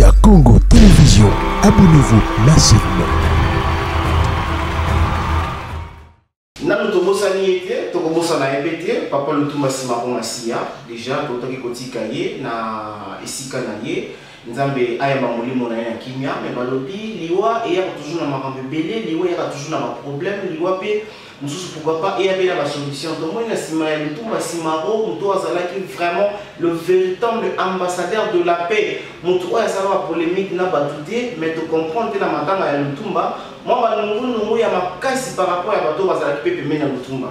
Média Congo Télévision. Abonnez-vous massivement. Nanu tobosani ete tokobosana ebete papa Lutumba Simaro Masia déjà totaki kotika ye na esika na ye nzambe ayamba molimo na ye na kimia mais balobi liwa et toujours na makambo belé liwa ya toujours na problème liwa pe mususu pourquoi pas et ya la solution donc moi na sima ya Lutumba Simaro muto azalaki vraiment le véritable ambassadeur de la paix muto oya sala polémique na batuté mais to comprendre na matanga ya Lutumba moi banungu ya makasi par rapport à bato bazalaki pe pemena Lutumba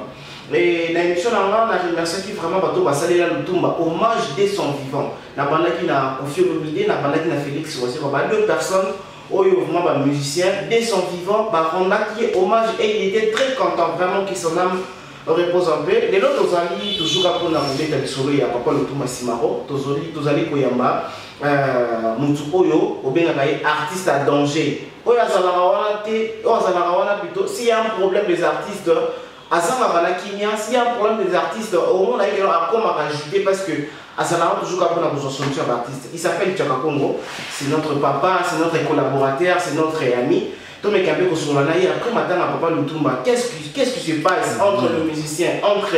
et dans l'émission là je remercie qui vraiment bato basalela Lutumba hommage dès son vivant na bandaki na Kofi Olomide na bandaki na Félix Rosé ba deux personnes oyo vraiment ba musicien dès son vivant ba rondaki hommage et il était très content vraiment que son âme repose en paix. Les autres amis toujours après na mobeta bisolo ya papa Lutumba Simaro tozali koyamba mutu oyo obengaka ye artiste à danger oyo azalaka wana te oyo azalaka wana plutôt s'il y a un problème des artistes azanga na kimia s'il y a un problème des artistes au moins il a comme à ajouter parce que azalaka toujours après na besoin solution d'artiste il s'appelle Tchaka Congo c'est notre papa c'est notre collaborateur c'est notre ami tout mais qu'après après matin à papa Lutumba qu'est-ce qui se passe entre les musiciens entre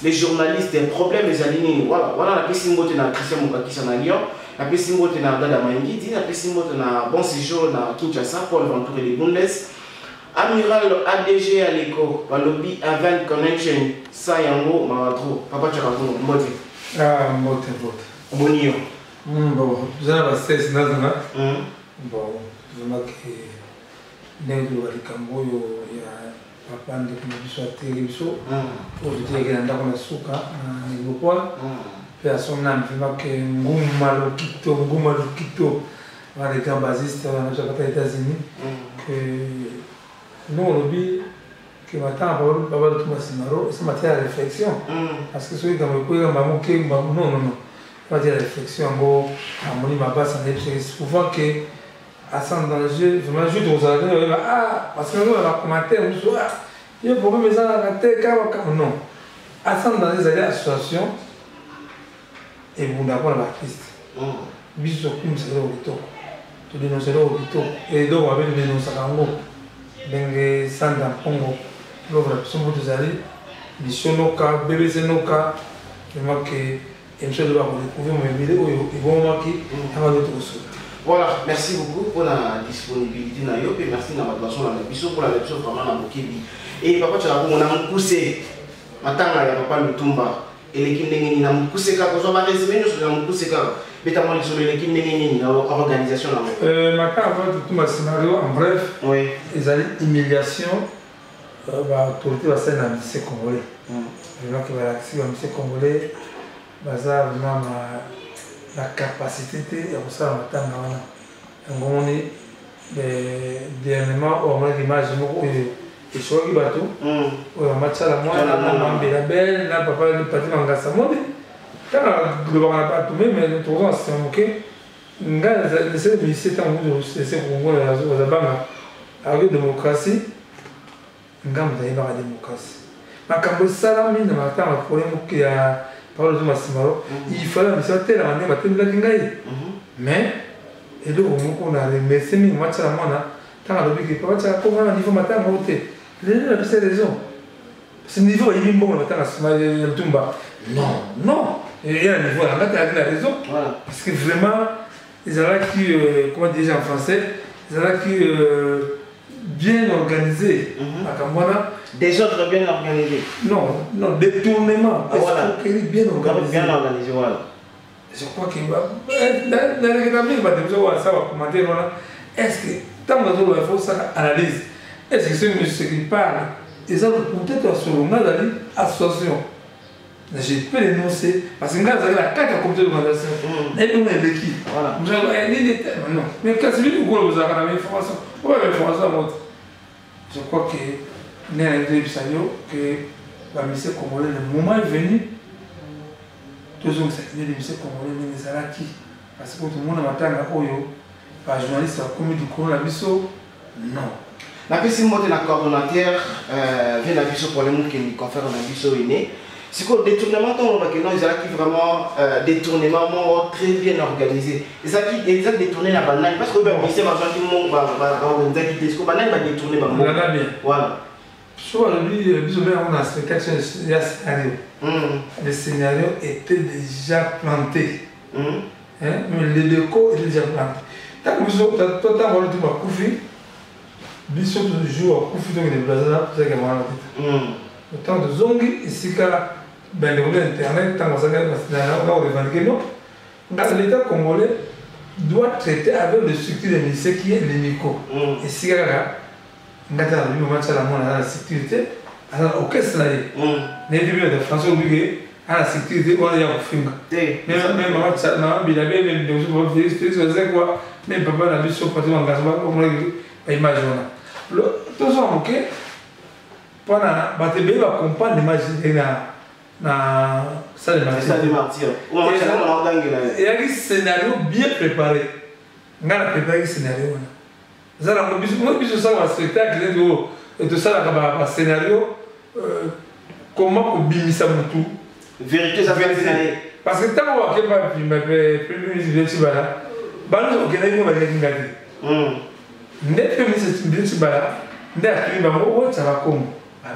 les journalistes les problèmes les alignés voilà la piste mbote na Christian Mukakisa na Lyon la piste mbote na Dada Mangidi la piste mbote na Bon Séjour na Kinshasa pour Ventura les Bundes Amiral ADG à l'éco balobi Avant Connection ça yango mawadro papa Tchaka Congo mbote mbote bonio bon j'avais stress nazana bon vraiment que nendo walikambo yo ya papa ndeko biso ateri biso pour dire que ndako na suka na ngopwa pe asomna mfima ke nguma lokito wale ka basiste na chakata États-Unis que nous lobby que maintenant papa Lutumba Simaro c'est matière à réflexion parce que celui dans le coin maman que non matière à réflexion go amoni mabasa na souvent que à sans danger vraiment juste aux arrêts parce que nous on a commenté on dit il y a problème ça la tête non à sans danger c'est l'association et vous d'abord l'artiste biso comme c'est le retour tu dénoncer le retour et donc avec le dénoncer kango dengue sanda pongo l'œuvre sombo tuzali bisonoka BBC noka vraiment que monsieur doit découvrir mon vidéo et bon maki avant de tout. Voilà, merci beaucoup pour la disponibilité na yo et merci na matlation na biso pour la lecture vraiment na bokebi. Et papa Tchaka Congo na mukuse matanga ya papa Lutumba eleki ndenge ni na mukuse ka ko so ba résumé nous na mukuse ka beta mo lisolo eleki ndenge ni na organisation na matanga papa Lutumba Simaro en bref oui ils allaient humiliation ba autorité ba scène na lycée congolais vraiment que ba lycée congolais baza vraiment la capacité de faire matanga wana ngoni dernièrement on a l'image moko et soki bato oyo matchala mwana na mambela belle na papa le parti mangasa monde tala global na bato mais tout ça c'est ok nga c'est lycée tant c'est Congo la zabanga avec démocratie nga mutaye ba démocratie makambo salami na matanga problème qui a Papa Lutumba Simaro il fallait me sortir la manière de ngai mais et donc on a remercié mi match la mona tant à l'objet que papa Tchaka Congo à niveau matin monté les raisons ce niveau il est bon matin à Lutumba non il y a un niveau là tu as raison parce que vraiment ils ont qui comment dire en français ils ont qui bien organisé à Kambona des autres bien organisés non détournement voilà bien organisé voilà je crois que dans les réclamations ça va commenter est-ce que tant que il faut ça analyse est-ce que ceux qui parlent ils ont peut-être sur le association je peux l'énoncer parce que nous avons la carte à comité d'organisation et nous avons l'équipe voilà non mais quand c'est lui vous avez la information je crois que nous avons que la mission congolaise le moment est venu toujours cette idée de mission congolaise mais ça là qui parce que tout le monde matanga oyo par journaliste comme du Congo la biso non la piste mode la coordonnateur vient la biso pour les monde qui confère la biso iné Si le détournement, on voit que non, ils ont vraiment détournement très bien organisé. Et ça qui est détourné la banane, parce que ben, c'est ma gens qui m'ont détourné. Voilà. Soit lui, on a spectacle, il y a scénario. Le scénario était déjà planté. Mais le déco était déjà planté. Tant que vous avez tout le temps, vous avez Koufi. Bisous toujours Koufi, donc les blazes, c'est comme ça. Le temps de Zongi, ici, ben le internet, tant que vous avez revendiqué, non. Dans l'État congolais, doit traiter avec le structure de ministère qui est l'ENICO. Et si on a la sécurité, alors aucun salarié. Les débuts de François Oublié, à la sécurité, on a un film. Même maman, il avait même des choses, même papa n'a vu son parti en gazement, comme on imagine. Tout ça, ok? Pendant que tu vas comprendre l'image na salle de martyr. Il y a un scénario bien préparé. On a préparé un scénario. Zara moi biso ça un spectacle et tout ça là un scénario comment obimisa mutu vérité ça fait scénario parce que tant que pas premier ministre Tibala balo ko gena ko ba ngati net premier ministre Tibala nda akili ba mo ça va comme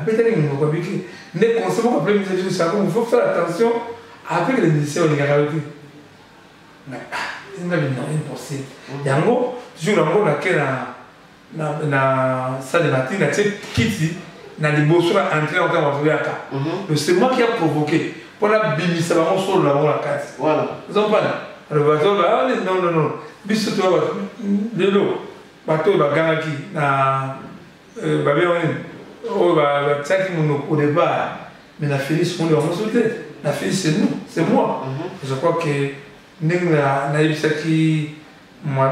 beteli ngo biki ne conseil ko premier ministre ça il faut faire attention avec les ministères de la réalité c'est impossible yango toujours yango na salle de matin na kiti na liboso na entrer en temps de yaka c'est moi qui a provoqué pour la bimisa ba solo la la carte voilà vous en parlez alors bateau ba non biso to ba lelo bateau ba gangaki na ba bien o ba tsaki mon au départ mais la Félix on le sauté la Félix c'est nous c'est moi je crois que ninga na ibisaki moi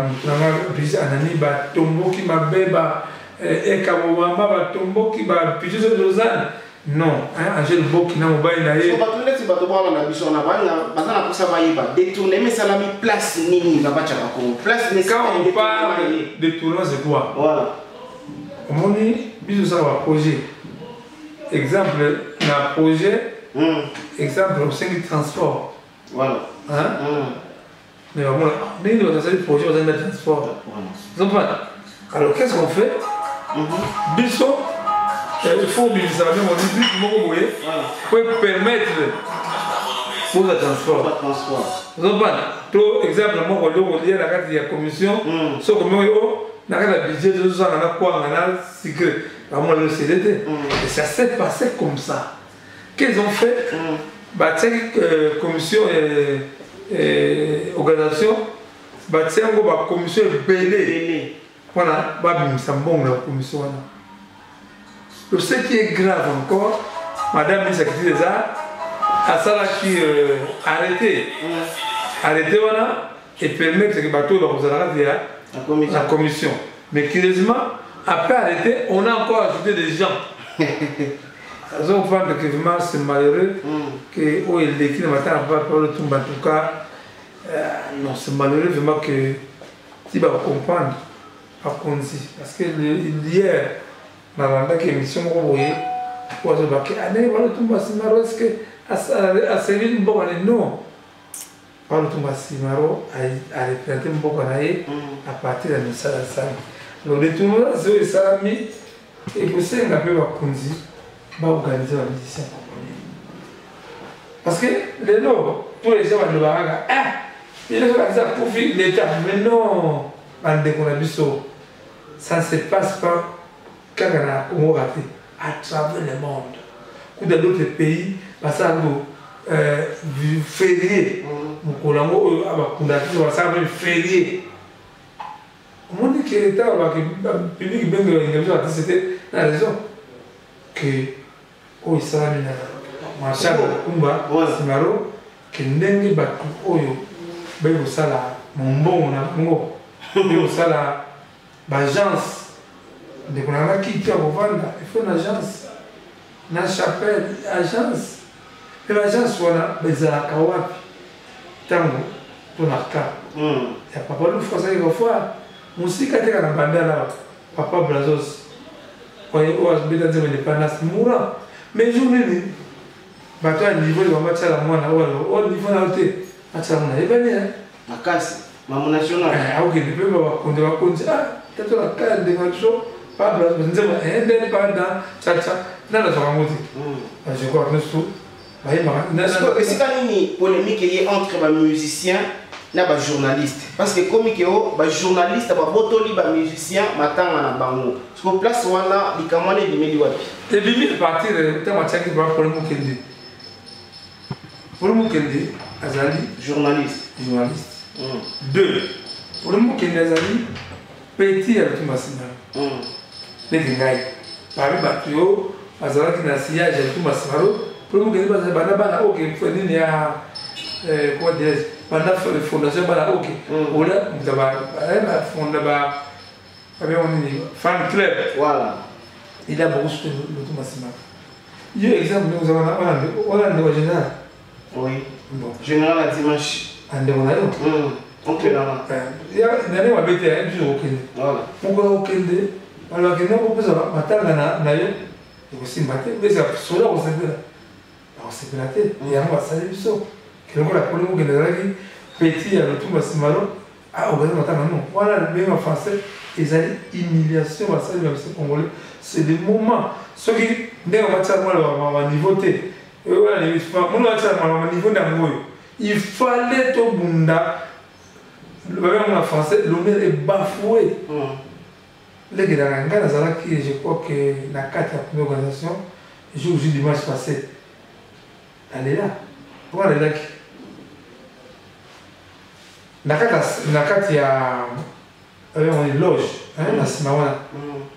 puis anani ba tombo qui ma beba et kamobamba ba tombo qui ba pigeon de Lausanne non Angel Boki na mobile na ye so ba tule ti ba to ba na biso na bana bazana ko sava yeba détourner mais ça la mi place nini va pas tchaka ko place ne quand on parle de détournement c'est quoi voilà on dit biso ça va projet exemple na projet exemple au sein du transport voilà mais bon, mais nous avons des projets de transport. Alors qu'est-ce qu'on fait? Biso, il faut bien ça, mais on dit pour permettre pour le transport. Tout exemple, moi, on dit la carte de la commission, ce que moi, on a le budget de 2 ans, on a quoi, on a secret, on a le CDT. Et ça s'est passé comme ça. Qu'est-ce qu'ils ont fait? Cette commission organisation, c'est une commission belée. Voilà, c'est bon la commission. Ce qui est grave encore, Madame la secrétaire des Arts, à ça qui arrêté, voilà, et permettre que le bateau la commission. Mais curieusement, après arrêter, on a encore ajouté des gens. On parle que vraiment c'est malheureux que l'équipe ne m'a pas parlé de tout, en tout cas, non, c'est malheureux vraiment que tu vas comprendre, par contre, parce que hier, dans la émission, on voyait, on se dit, est-ce que à servir une bonne année? Non. Par le Simaro a représenté une bonne année à partir de la salle. Le détournement, c'est ça, et vous savez, on a pu va organiser la musicien congolais. Parce que les noms, tous les gens vont nous dire, il est organisé pour vivre l'État. Mais non, ça ne se passe pas quand on a Congo raté, à travers le monde. Ou dans d'autres pays, parce que férié, férié. On dit que l'État, le public, c'était la raison que oyo esalami na marchand kumba simaro ke ndenge bato oyo bayi kosala mombongo na bango bayi kosala baagence ndeko na nga kiti ya kovanda ifo na agence na chapelle agence mpe baagence wana bezalaka wapi ntango mpona ka ya papa lufu azali kofoa mosika teka na bandala papa brazos oyo azobeta nzembo indépendance mourant mais journée bato ya niveau de match la mwana au niveau na te match la mwana ebani makasi mamu national au ke pe ba konde tato la ka de ngacho pas bla nzema ende panda chacha na la zongote je crois que nous ba yema na est-ce que nini polémique est entre les musiciens na ba journaliste parce que comme que ba journaliste ba botoli ba musicien matanga na bango parce que place wana likamane limeli wapi et bimi partir ta match qui va pour le mukende azali journaliste deux pour le mukende azali petit à tout masina les ngai parmi batio azala qui na sillage à tout masaro pour le mukende bazali bana OK foni ya comment dire bana fondation bana OK ola mutaba na fonda ba avec on fan club voilà il a beaucoup soutenu le tout masina il exemple nous avons on général oui bon général à dimanche ande on a OK là ya nani wa bete ya biso okende voilà pourquoi okende alors que non peut ça matanga na yo aussi maté mais ça sola on s'est platé et on va saluer biso que le la problème que les petit à tout masimalo ah on va matanga non voilà le bien en français ils allaient humiliation va saluer le congolais c'est des moments ceux qui n'est en matière moi niveau T voilà les mon matière moi niveau d'angoyo il fallait tout bunda le même en français l'honneur est bafoué les gars dans Ghana je crois que la carte de l'organisation jour dimanche passé elle est là pour aller là la carte il y a on est loge hein la semaine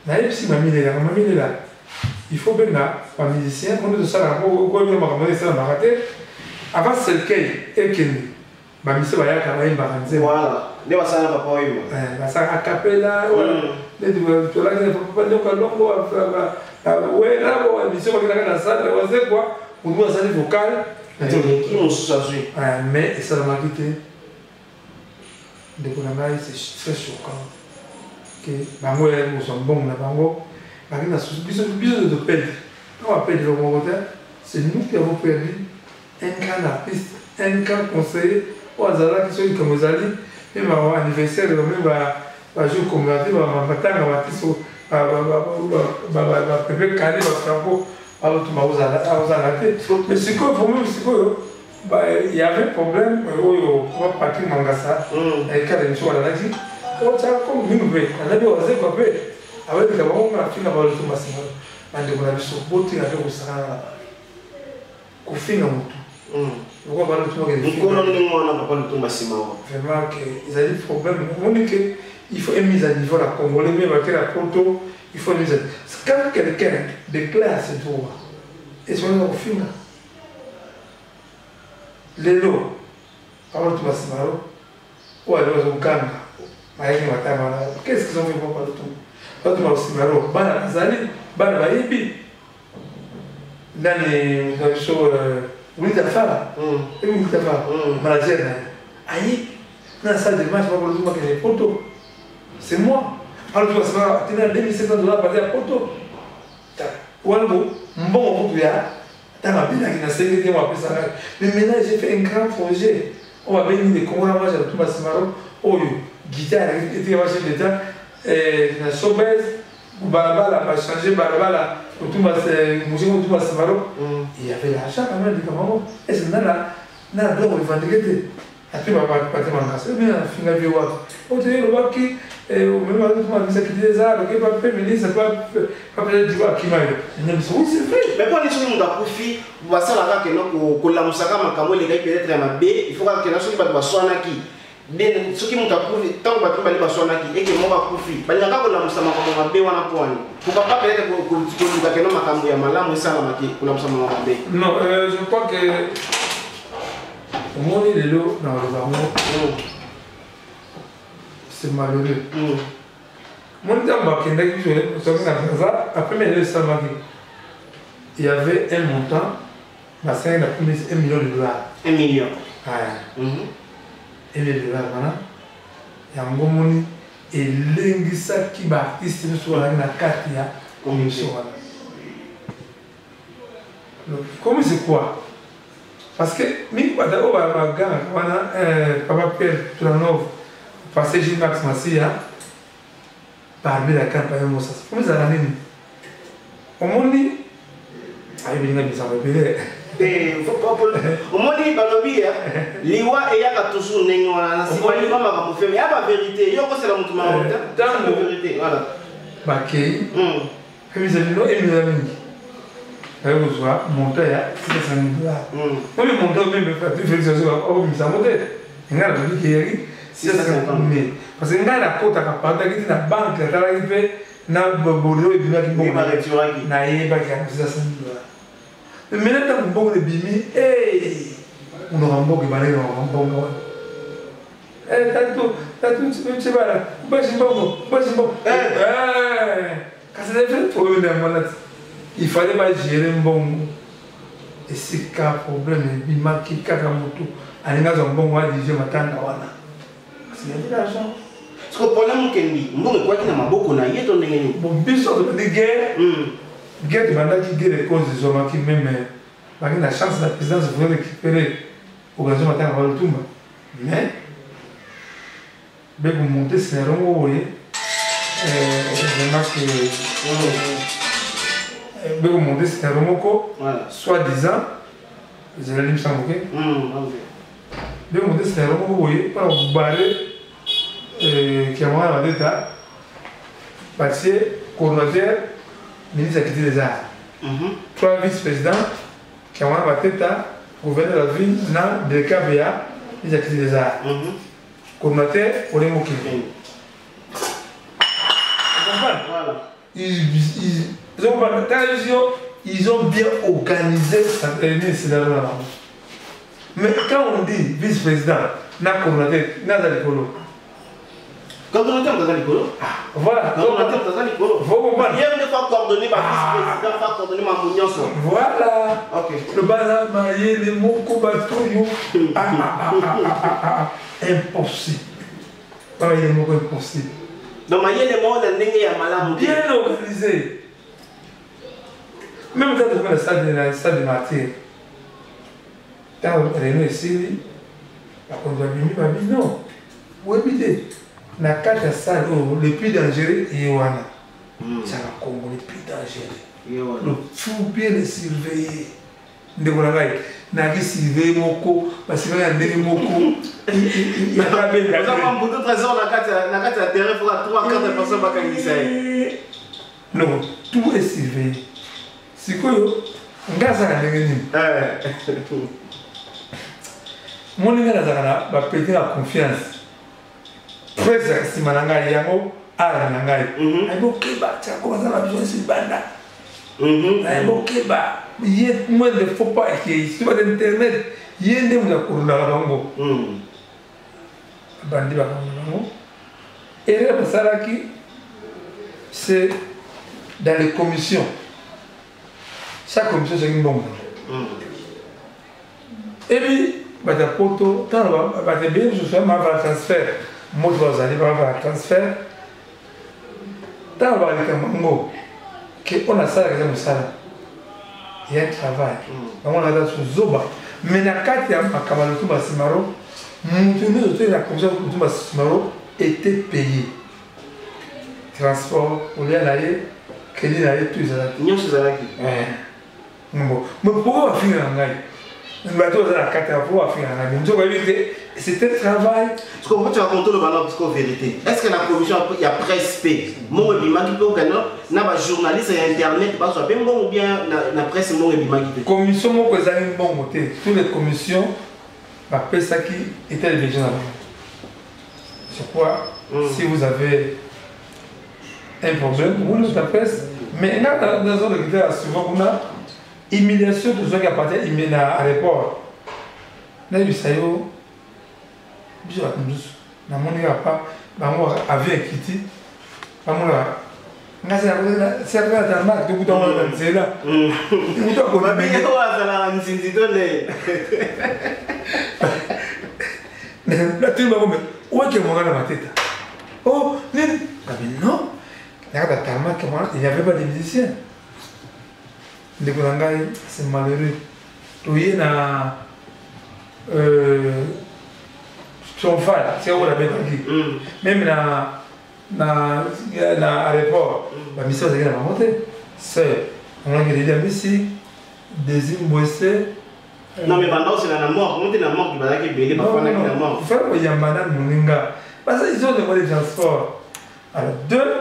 là et puis mamie est là il faut bien là pas musicien on est de ça là quoi bien ma ça m'a raté avant c'est le quai et Kenny ba mise ba ya ka ba imba kanze voilà ne ba sana papa oyo ba sa a capella le du to la ne papa ndo ka longo ba we na bo mise ba kana na sala wa ze quoi on doit sala vocal qui on se s'assume mais ça m'a quitté de Konamai c'est très choquant que bango ya mo son bon na bango ba kana biso de perdre on va perdre le moment c'est nous qui avons perdu un grand artiste un grand conseiller ou azala qui sont comme zali même à anniversaire même ba jour commémoratif ba matanga ba tiso ba pepe kali ba franco alors tout ma uzala mais c'est quoi pour moi c'est quoi bah il y avait problème au parti mangasa et quand les choses là dit on ça comme nous veut on a dit on sait quoi fait avec le bon on a fini par le tout massimo and on a vu ce beauté avec au sara ko fina mutu pourquoi pas le tout vraiment qu'ils avaient des problèmes on dit que il faut une mise à niveau la congolais même avec la photo il faut une mise à niveau quand quelqu'un déclare ses droits et son nom fina les lots alors tout massimo ou alors on gagne qu'est-ce qu'ils ont fait pour pas le tout tout massimo bana zali bana bayibi nani dans show oui d'affaires et oui d'affaires manager aïe dans la salle de match pour le tout les photos c'est moi alors tu vas savoir tu as $2,500 par la photo ou alors bon photo ya t'as ma bien qui n'a sélectionné moi après ça mais maintenant j'ai fait un grand projet on va venir de comment moi j'ai tout ma simaro oh guitare et tu vas chez l'état na showbiz balabala va changer balabala tout ma musique tout ma simaro il y avait l'argent quand même de comment est-ce que na donc il va dégager après ma partie mangasa mais la fin de vie on te le voit qui même avec moi ça qui des arts qui pas féminin c'est pas peut-être du qui m'a oui c'est vrai mais pour les choses on a profit voici la que non ko la musaka makambo les gars peut-être na b il faut que na soki ba swana ki ben soki muta profit tant ba tumba ba swana ki et que mo ba profit ba nyaka ko la musama makambo b wana point pourquoi pas peut-être ko luka que non makambo ya malamu sana maki ko la musama makambo b non je crois que mon est l'eau dans le baron c'est malheureux mon temps qui n'est que ça après mais le samedi il y avait un montant ma scène a pris $1 million 1 million $1 million voilà et en gros mon et l'engisa qui va artiste sur la carte ya commission comment c'est quoi Parce que mingi bato baganga wana papa Pierre Planov passé Gilles Max Massia parmi la campagne Moussa. Comment ça va nini? Omoni ayi binga bisa bébé. Omoni balobi ya liwa eyaka toujours ndenge wana na sibali ba makambo fe mais ya ba vérité yo ko c'est la mutu ma dans la vérité voilà. Bakei. Femizalino emizamini. Ayo kozwa monta ya 600 $. Moi monta même pas plus félicitation au misa monte. Ngala bali kiyaki 650 $. Parce que ngala kota kapata kiti na banque tala kipe na bodo ebima ki bongo na yeba ki 600 $. Mais là tant bongo de bimi on aura bongo balé on bongo. Tatu tu vas là. Pas bongo. Quand c'est fait pour une malade. Il fallait pas gérer un bon. Et c'est qu'un problème, il m'a qui kakamoto. Alinga zombongo a dit je m'attends à wana. Parce qu'il y a de l'argent. Parce que le problème kendi, mbongo quoi qui n'a maboko na yeto ndenge. Bon biso de guerre. Guerre de banda qui guerre les causes des hommes qui même avec la chance de la présidence de récupérer l'organisation matin à Walotumba. Mais vous montez c'est un rond vous voyez. Vous montez c'est un romoko, soi-disant, vous allez me sembler. Vous montez c'est un romoko, vous voyez, pour vous barrer, qui a moins la dette, parce que coordonnateur, ministre de l'activité des arts. 3 vice-présidents, qui a moins la tête, gouverneur de la ville, dans le KBA, ministre de l'activité des arts. Coordonnateur, on est moqué. Ils ont bien organisé cette réunion. Mais quand on dit vice-président, n'a coordonnateur, n'a pas d'écolo. Coordonnateur, n'a pas d'écolo. Voilà. Coordonnateur, n'a pas d'écolo. Vous comprenez? Il y a une fois coordonné par vice-président, pas coordonné par Mounion. Voilà. Le bazar maillé, les mots combattants. Impossible. Pas les mots impossibles. Donc, il y a des mots de bien organisé. Même quand on fait le stade de matière, quand on est ici, on va dire non. Vous évitez. Dans la carte de salle, le plus dangereux, il y a ça va comme le plus dangereux. Le faut bien le surveiller. Nagi surveiller moko, parce que y a des moko. Il y a pas bien. Vous avez un bout de trésor dans la carte de terrain pour 3-4 personnes pas qu'à essayer. Non, tout est surveillé. C'est quoi yo? On a ça à l'ennemi. Mon niveau là, va péter la confiance. Presque si malanga yango, ara nangai. Ay bo keba, tu as commencé à besoin de banda. Ay bo keba. Il y a moins de faux pas qui sur internet, il y a des gens qui ont la bango. Bandi ba bango. Et là ça qui c'est dans les commissions. Chaque commission c'est une bombe. Et puis bah ta poto, tant bah te bien je fais ma transfert. Moi je vais aller voir transfert. Tant bah avec un bango que on a ça avec ça. Il y a un travail. On a dans ce zoba. Mais la carte à Kamalotumba Simaro, la commission de Kamalotumba Simaro était payée. Transport, on y aller, crédit d'aller, tout ça. Nous sommes là. Mais pourquoi on va finir en gagne? Nous allons la carte à pouvoir finir en gagne. C'était un travail. Est-ce que tu as compté le ballon parce qu'en vérité, est-ce que la commission il y a presse P? Mon Ebima qui peut gagner, n'a journaliste et internet, parce que ou bien la presse mon Ebima qui peut. Commission mon cousin bon côté. Toutes les commissions, la presse qui était les gens. Je crois si vous avez un problème, vous nous la presse. Mais dans la zone de guitare, souvent on a humiliation de ceux qui appartiennent à l'aéroport. Là il s'agit je vais na moni pas bango avion quitté bango là c'est la tarmac de bouton là c'est là bouton ko mais il y a la nzinzi donné la tu vas comme où est que mon gars ma tête oh mais non la tarmac il n'y avait pas de musiciens de Kulangai c'est malheureux tu y na triomphal c'est où la bêtaki même na aéroport ba mission c'est que la monter c'est on a dit à Messi deuxième boissé non mais pendant c'est la mort monter la mort qui va qui belé parfois na la mort faire quoi yambana moninga parce qu'ils ont des moyens de transport alors deux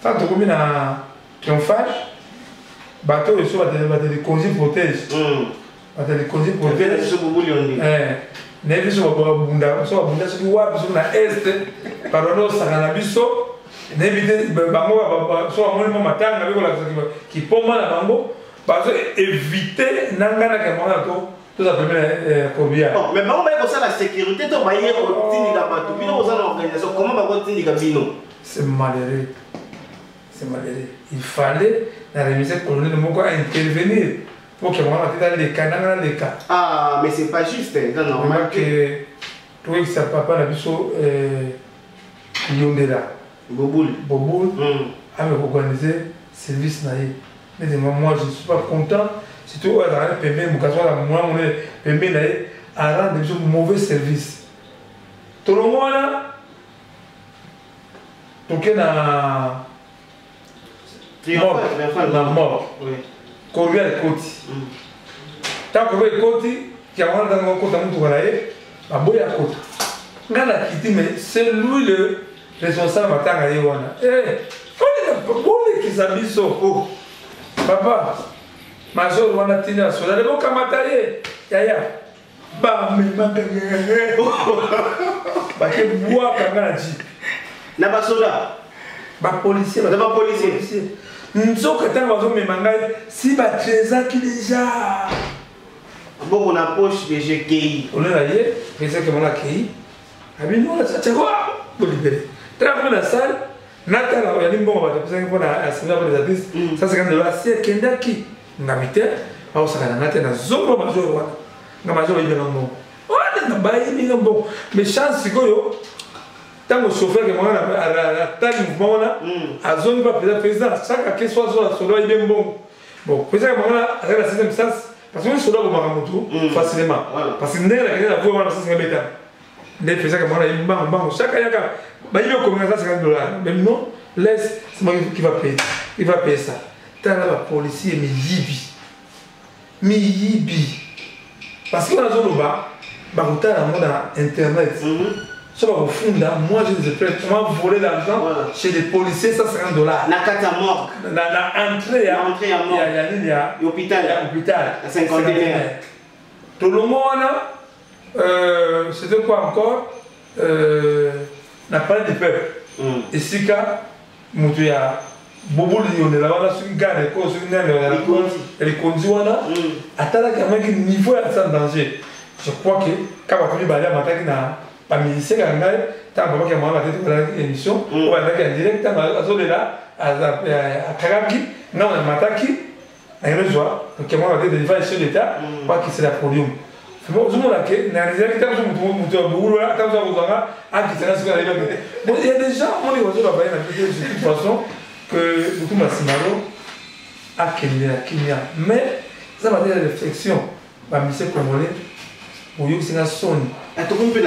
quand on combine à triomphal bateau et soit des congés protège des congés protège ce boulot on dit nevi so bunda so wapi so na est parono sakana biso nevi bango so amoni matanga biko la ki poma na bango bazo éviter nangana ke mona to ça permet combien mais bango ba ko ça la sécurité to ba yé ko tindika bato bino ko ça l'organisation comment ba ko tindika bino c'est malheureux il fallait la remise colonel moko intervenir pour que moi dans les cas dans les cas ah mais c'est pas juste c'est normal que toi que ça papa la biso yondela boboul a me organiser service na yé mais moi je suis pas content surtout à la pembe mukaso la moi mon pembe na yé à rendre des mauvais service tout le monde là donc na mort oui Corvia et Koti. Tant que vous Koti, qui a dans mon côté, à Boya Koti. Ngana Kiti, mais c'est lui le responsable de la Taïwana. Eh, qui s'habille so. Papa, ma soeur, on a tenu à cela. Le bon Kamataye, Yaya. Bah, mais ma belle. Bah, que bois Kamanaji. Nabasoda. Bah, policier. Bah, policier. Nzoka tanga bazo memanga si ba trésor qui déjà bon on a poche de GKI on est allé c'est que mon accueil abi non ça tu vois pour libérer très bien la salle natala ya limbo ba parce que pour la assemblée des artistes ça c'est quand de la c'est kendaki ngamite au sakana natena zombo major wa ngamajo ibela ngo on na bayi ni ngo mais chance sikoyo tant que chauffeur que moi à tel mouvement là à zone pas président chaque que soit solo il est bon président moi là avec la sixième sens parce que solo pour maramutu facilement parce que n'est la voix ça c'est bêta des président que moi là il bang chaque yaka bah il commence à $50 même non laisse c'est moi qui va payer il va payer ça t'as là la policier mais yibi parce que dans la zone bas bah on t'a dans internet au fond, moi je les ai fait voler l'argent chez les policiers, ça $50. La carte à mort. La entrée à mort. Il y a l'hôpital. À 50 000. Tout le monde, c'était quoi encore n'a pas de peuple. Et si quand il y a Bobo Lyon, là, ce qui gagne, elle est conduite, attends, il y a un niveau sans danger. Je crois que quand on va aller à Mataki, pas ministère tant que moi la tête de l'émission on va aller en direct à Zolela à Karaki non à Mataki à Rejoa donc moi la tête de l'émission d'état pas qui c'est la podium bon je me la que na réserve tant que mutu buuru là tant que vous avez à qui c'est la bon il y a des gens on les voit sur la baie de toute façon que tout Massimaro a Kenya mais ça va être la réflexion ba monsieur congolais pour yo c'est la sonne tout le monde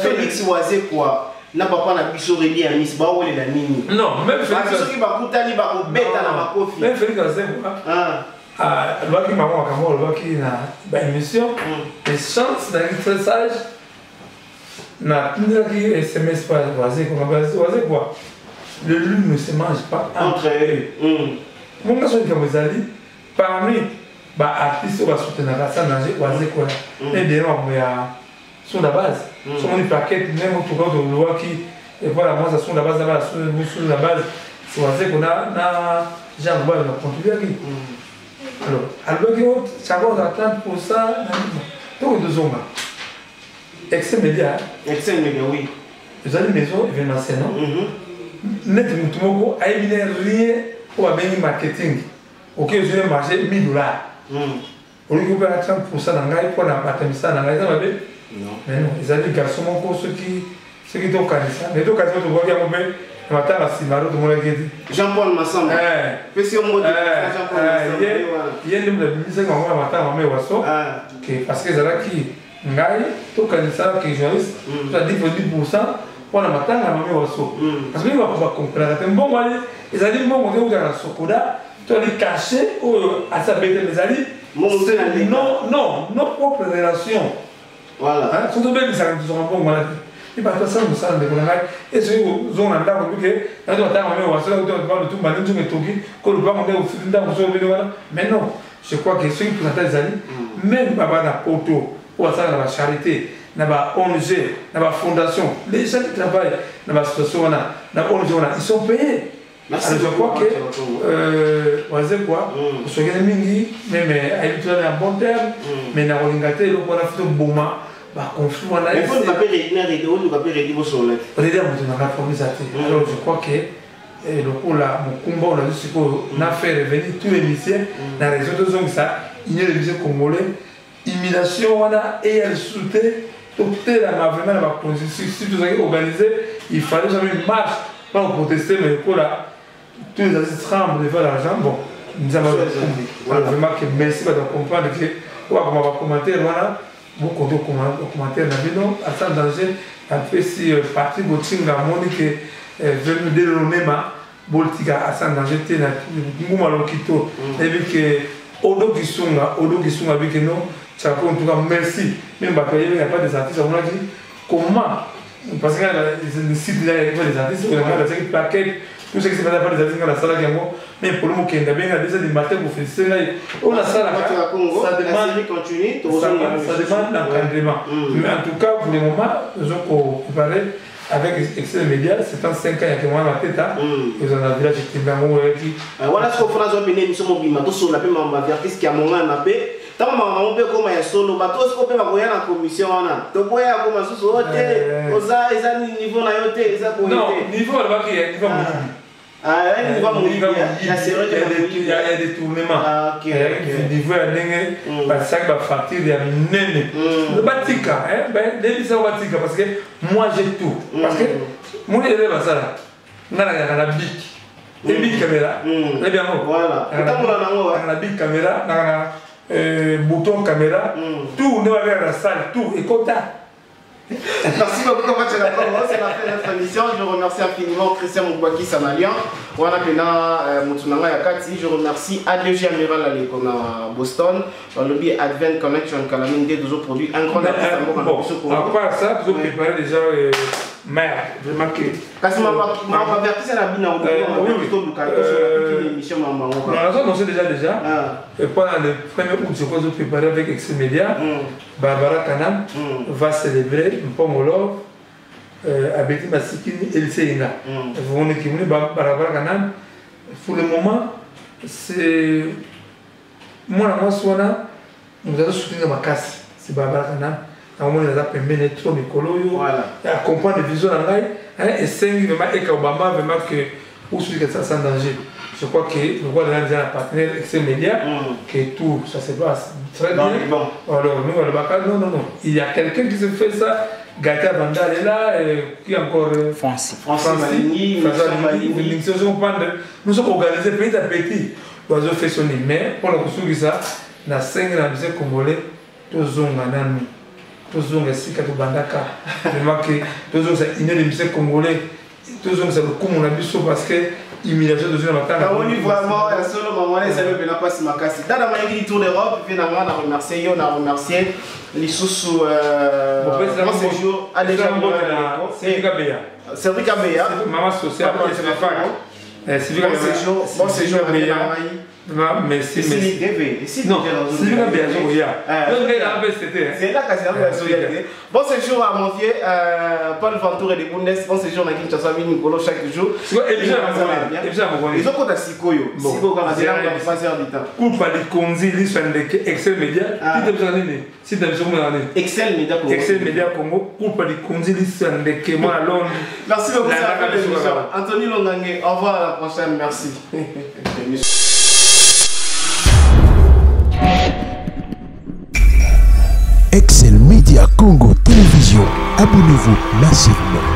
Félix Oisé quoi n'a pas na biso reli à Miss ba wole la nini non même Félix qui va kutani ba ko beta na makofi même Félix Oisé quoi loi qui maman kamo loi qui na ba émission et chance dans le message na tindra qui SMS pas Oisé quoi le lune ne se mange pas entre eux mon gars sont comme Zali parmi ba artiste va soutenir ça dans Oisé quoi et derrière moi sur la base sur mon paquet même au tour de loi qui et voilà moi ça sur la base là sur la base c'est Oisé qu'on a Jean Bois va contribuer alors ça va à 30% donc deux hommes excès média oui vous avez une maison événementielle non net mutumoko a bien rien pour avoir marketing OK je vais marcher $1000 on récupère 30% dans gagne pour la matamisa dans gagne ça va bien non mais non ils avaient garçon mon ceux qui t'ont canisa mais donc quand tu vois qu'il y a mauvais matin la simaro de mon guide Jean-Paul Massamba petit mot de Jean-Paul Massamba il y a une de musique en matin mais wasso parce que ça là qui ngai to kanisa que journaliste tu as dit 10% pour la matanga mami waso parce que il va pas comprendre que bon wali ils allaient bon on est dans la sokoda tu as caché ou à sa bête les ali non propre relation voilà surtout même ça nous sont bon voilà et pas ça nous ça de la et c'est zone là pour que là tu as mami waso là tu vas tout mal tu me toki que le pas monter au fil d'un pour sauver voilà mais non je crois que ceux qui présentent les ali même baba na poto ou ça dans la charité na ba ONG na ba fondation les gens qui travaillent na ba situation na ONG ils sont payés. Alors je crois que on sait quoi ce que mingi même habitué en bon terme mais na olingate le ko na fito boma ba conflit wana il faut pas réunir on doit pas réunir vos soleil on est dans la promisation alors je crois que le coup là mon combat on a dit qu'on a fait revenir tous les lycéens dans la région de zone ça il y a les lycéens congolais immigration wana et elle soutenait tout là vraiment la processus organisé il fallait jamais une marche pas protester mais pour là tous les assistants tremblent de faire l'argent bon nous avons vraiment que merci de comprendre que on va commenter voilà beaucoup de commentaires dans non à ça danger en fait si parti botinga monique venu de l'onema boltika à ça danger tena nguma lokito et puis que odo kisunga avec que non ça en tout cas merci même pas il n'y a pas des artistes on a dit comment parce que les sites là il y a des artistes on a des plaquettes tout ce qui se passe par les artistes dans la salle qui mais pour le moment qu'il y a bien déjà des matins pour féliciter là on a ça là ça demande l'encadrement mais en tout cas pour le moment nous avons préparé avec Excel Media, c'est en 5 ans qu'il y a la tête, ils ont un village qui est voilà ce qu'on fait dans une émission mobile, sur la paix, ma artiste qui a mon nom à paix. Tant que maman peut comme un solo, bateau ce qu'on peut avoir en commission, donc ouais, comme un sous hôtel, aux a niveau na hôtel, ça pour non niveau là qui est niveau il y a des tournements. Il y a des niveaux à n'engue, parce que ça facture il y a une nene. Le batika, ben dès ça batika parce que moi j'ai tout. Parce que moi j'ai les ça là, la bic, les bic caméra, les bien voilà. La bic caméra, la bouton caméra, tout ne va vers la salle, tout et quota. Merci beaucoup pour votre réponse. C'est la fin de notre émission. Je remercie infiniment Christian Moubaki Samalian. Voilà que Moutunanga Yakati. Je remercie ADG Amiral Alekona Boston. Dans le biais Advent Connection Calamine des deux produits. Un grand artiste à part ça, vous avez préparé déjà merde. J'ai marqué. Parce que ma averti c'est la bine en émission maman. On sait déjà. Et pendant le premier août, je crois que vous préparez avec Excel Media. Barbara Kanam va célébrer Mpongolo avec Masikini et Elseina. Vous voyez qui est Barbara Kanam. Pour le moment, c'est moi la moisson, nous allons soutenir ma casse. C'est Barbara Kanam. À un moment, il a permis trop de coloyo. Il a compris les visions en live. Et c'est vraiment et Obama vraiment que où celui qui ça sans danger. Je crois que le roi de l'Indien a partenaire Excel Media, que tout ça se passe très bien. Alors nous on va non. Il y a quelqu'un qui se fait ça. Gata Vandal est là, qui encore Francis Malini, nous sommes organisés petit à petit. L'oiseau fait son nid, mais pour la question que ça, na 5 ans de musique congolais, tous ont un tous ont aussi quatre bandaka. Vraiment que tous ont c'est une de musique congolais, tous ont c'est le coup mon habit parce que immigration de la matin. On est vraiment un seul moment les amis venant pas si makasi. Dans la magie tour d'Europe, finalement on a remercié les sous bon séjour à déjà c'est Rick Abeya maman sociale c'est ma femme bon séjour merci non c'est Rick Abeya c'est là que c'est bon séjour à mon vieux Paul Ventour et des Bundes bon séjour à Kinshasa Nicolo chaque jour ils ont compté Sikoyo Sikoyo quand on a passé du temps coupe les konzi les Excel Media si tu as besoin Excel Media Congo coupe les konzi les moi à Londres merci beaucoup Anthony Longange au revoir à la prochaine merci. Excel Media Congo Télévision, abonnez-vous massivement.